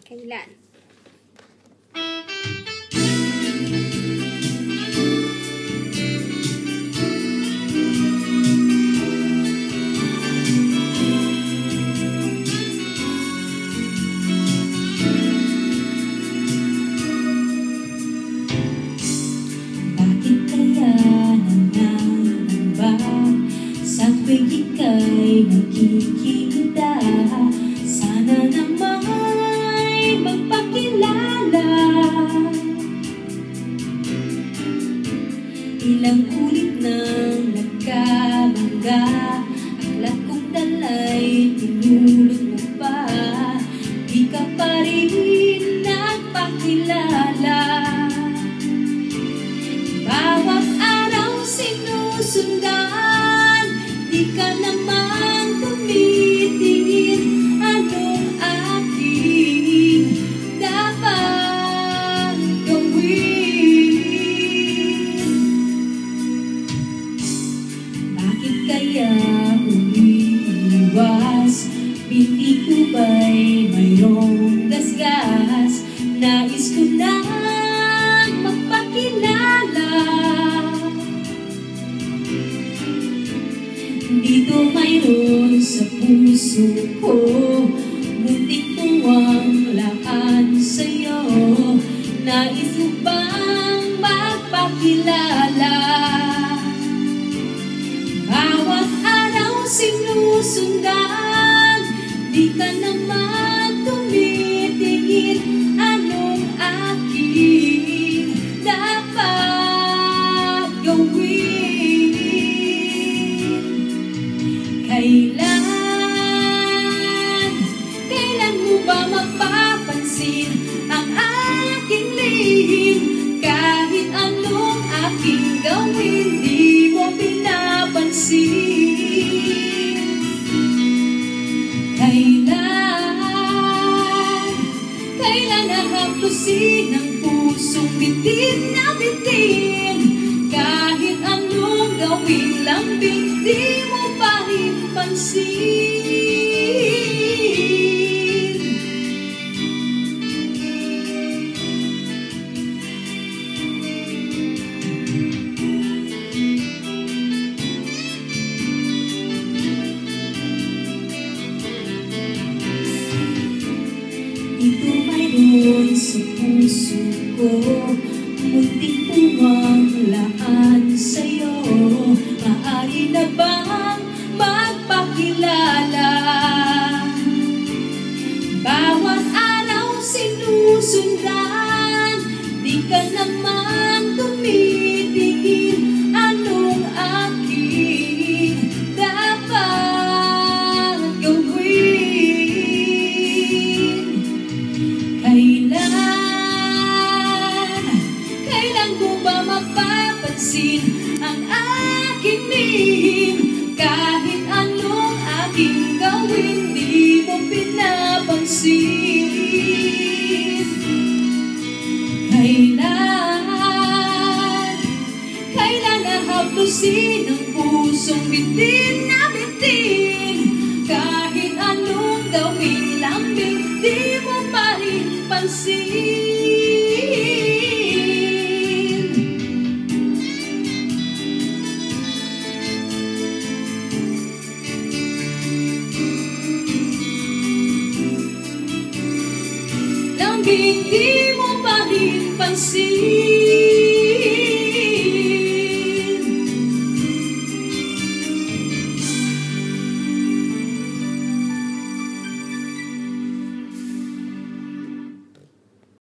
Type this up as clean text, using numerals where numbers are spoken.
Kailan? Bakit kaya nanganamba sa tuwing ika'y nakikita? Sana nama'y magpakilala. Ilang ulit nang nagkamangga, aklat kong dala'y tinulog mo pa. Di ka pa rin nagpakilala. Bawat araw sinusundan, di ka naman tumitingin. Anong aking dapat gawin? Bakit kaya umiiwas? Binti ko ba'y mayroong gasgas? Nais ko nang magpakilala. Dito mayroon sa puso ko, muntik ko ang laan sa'yo. Nais mo bang magpakilala? Bawat araw sinusundan, di ka naman tumitingin. Anong aking dapat gawin? Kailan mo ba mapapansin ang aking lihim? Kahit anong aking gawin, di mo pinapansin. Kailan nahaplusin ang pusong bitin na bitin? Kahit anong gawin lambing, di mo pa rin pansin. Ito mayroon sa puso ko, muntik puwang laan sa'yo. Maaari na bang magpakilala? Bawat araw sinusundan, di ka naman tumitingin. Anong aking dapat gawin? Kailan mo ba mapapansin ang aking lihim? Kahit anong aking gawin, di mo pinapansin. Kailan nahaplusin ang pusong bitin na bitin? Kahit anong gawin lambing, di mo pa rin pansin. Lambing, di mo pa rin pansin.